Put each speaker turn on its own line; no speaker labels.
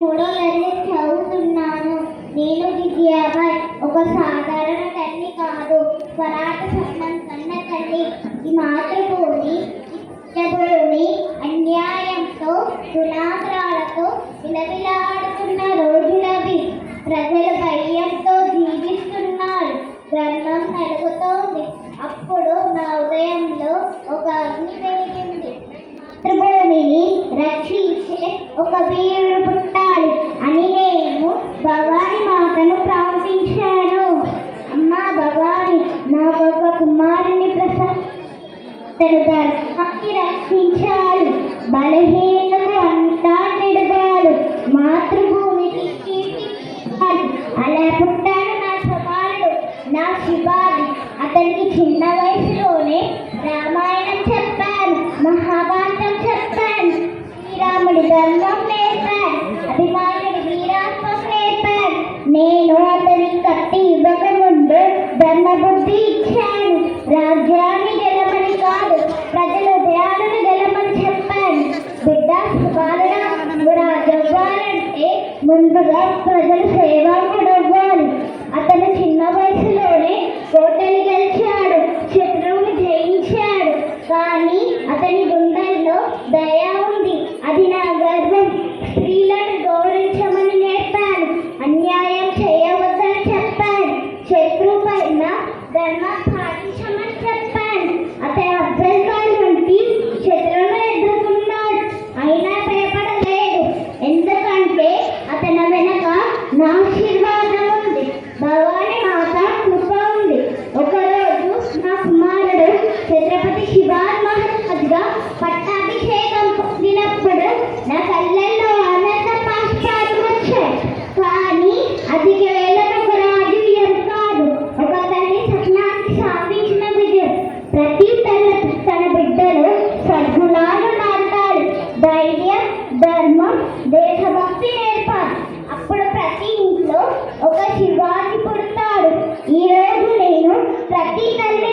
మూడో తరగతి చదువుతున్నాను. నేను విద్యాబాయ్. ఒక సాధారణ తల్లి కాదు, స్వరాట స్వప్నం కన్న తల్లి. ఈ మాతృభూమి ఇచ్చబోని అన్యాయంతో దునాగ్రాలతో విలవిలాడుతున్న రోజులవి. ప్రజలు భయంతో జీవిస్తున్నారు. ధర్మం నలుగుతోంది. అప్పుడు నా ఉదయంలో ఒక అగ్ని వెలిగింది. మాతృభూమిని రక్షించే ఒక వీరుడు పుట్టాలి అని నేను భవాని మాతను ప్రార్థించాను. అమ్మా భవాని, నాకొక కుమారుని తను ధర్మాన్ని రక్షించాలి, బలహీనకు అంతా నెడగాడు, మాతృభూమికి కీర్తించాలి. అలా పుట్టాడు నా కుమారుడు, నా శివాజీ. అతనికి చిన్న వయసులోనే రామాయణం చెప్పాను, మహాభారతం చెప్పాను, శ్రీరాముడి ధర్మం నేర్పాను, అభిమానుడి వీరాత్మం నేర్పాను. నేను అతనికి కత్తి ఇవ్వక ముందు ధర్మబుద్ధి ఇచ్చాను. రాజ్యాన్ని గెలమని కాదు, ప్రజల హృదయాలను గెలమని చెప్పాను. బిడ్డ శుభాలుడా, రాజవ్వాలంటే ముందుగా ప్రజలు సేవకుడవ్వాలి. అతను చిన్న వయసులోనే కోటలు గెలిచాడు, శత్రువుని జయించాడు. కానీ అతని గుండెల్లో దయ ఉంది, అది నా గర్వం. స్త్రీలను గౌరవించమని నేర్పాను, అన్యాయం చేయవద్దని చెప్పాను, శత్రువు పైన ధర్మం పాటించమని చెప్పాను. అతని అభ్యంతరాల నుండి శత్రువును ఎదుర్కొన్నాడు, అయినా భయపడలేదు. ఎందుకంటే అతని వెనక నా ఆశీర్వాదం ఉంది, భవాని మాత కృప ఉంది. ఒకరోజు నా కుమారుడు ఛత్రపతి శివాజీ మహారాజుగా పట్టాభిషేకం పొందినప్పుడు నా కళ్ళల్లో ఆనంద బాష్పాలు వచ్చాయి. కానీ అది కేవలం ఒక రాజు విజయం కాదు, ఒక తల్లి స్వప్నానికి సాధించిన విజయం. ప్రతి తల్లి తన బిడ్డలు సద్గుణాలు నాటాలి, ధైర్యం, ధర్మం, దేశభక్తి నేర్పాలి. అప్పుడు ప్రతి ఇంట్లో ఒక శివాజీ పుడతాడు. ఈ రోజు నేను ప్రతి తల్లి